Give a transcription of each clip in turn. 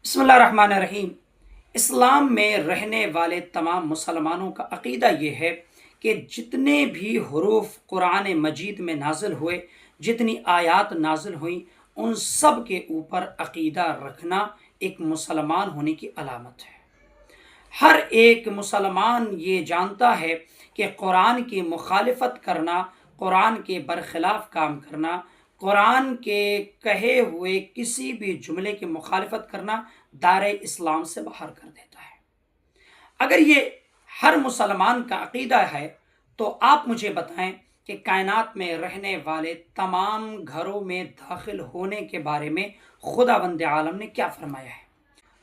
بسم اللہ الرحمن الرحیم۔ اسلام میں رہنے والے تمام مسلمانوں کا عقیدہ یہ ہے کہ جتنے بھی حروف قرآن مجید میں نازل ہوئے، جتنی آیات نازل ہوئیں، ان سب کے اوپر عقیدہ رکھنا ایک مسلمان ہونے کی علامت ہے۔ ہر ایک مسلمان یہ جانتا ہے کہ قرآن کی مخالفت کرنا، قرآن کے برخلاف کام کرنا، قرآن کے کہے ہوئے کسی بھی جملے کی مخالفت کرنا دائرۂ اسلام سے باہر کر دیتا ہے۔ اگر یہ ہر مسلمان کا عقیدہ ہے تو آپ مجھے بتائیں کہ کائنات میں رہنے والے تمام گھروں میں داخل ہونے کے بارے میں خداوند عالم نے کیا فرمایا ہے۔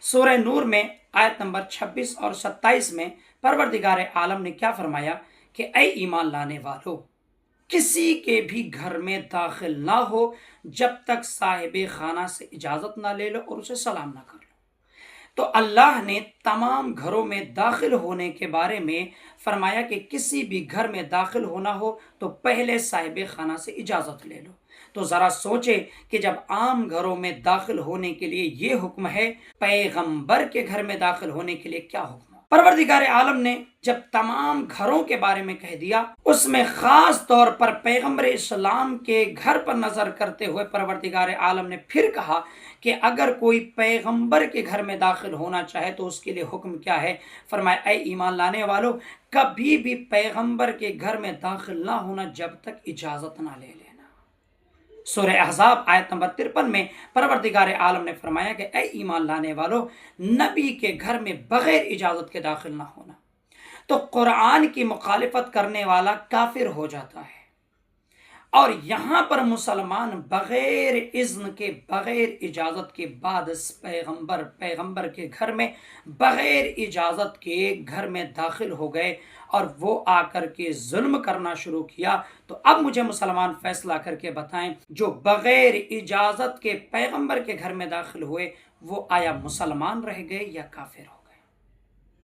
سورہ نور میں آیت نمبر 26 اور 27 میں پروردگار عالم نے کیا فرمایا کہ اے ایمان لانے والو، کسی کے بھی گھر میں داخل نہ ہو جب تک صاحب خانہ سے اجازت نہ لے لو اور اسے سلام نہ کر لو۔ تو اللہ نے تمام گھروں میں داخل ہونے کے بارے میں فرمایا کہ کسی بھی گھر میں داخل ہونا ہو تو پہلے صاحب خانہ سے اجازت لے لو۔ تو ذرا سوچے کہ جب عام گھروں میں داخل ہونے کے لیے یہ حکم ہے، پیغمبر کے گھر میں داخل ہونے کے لیے کیا حکم ہے؟ پروردگار عالم نے جب تمام گھروں کے بارے میں کہہ دیا، اس میں خاص طور پر پیغمبر اسلام کے گھر پر نظر کرتے ہوئے پروردگار عالم نے پھر کہا کہ اگر کوئی پیغمبر کے گھر میں داخل ہونا چاہے تو اس کے لیے حکم کیا ہے۔ فرمایا اے ایمان لانے والو، کبھی بھی پیغمبر کے گھر میں داخل نہ ہونا جب تک اجازت نہ لے لینا۔ سورہ احزاب آیت نمبر 53 میں پروردگار عالم نے فرمایا کہ اے ایمان لانے والو، نبی کے گھر میں بغیر اجازت کے داخل نہ ہونا۔ تو قرآن کی مخالفت کرنے والا کافر ہو جاتا ہے، اور یہاں پر مسلمان بغیر اذن کے، بغیر اجازت کے بعد پیغمبر کے گھر میں بغیر اجازت کے گھر میں داخل ہو گئے اور وہ آ کر کے ظلم کرنا شروع کیا۔ تو اب مجھے مسلمان فیصلہ کر کے بتائیں، جو بغیر اجازت کے پیغمبر کے گھر میں داخل ہوئے وہ آیا مسلمان رہ گئے یا کافر ہو؟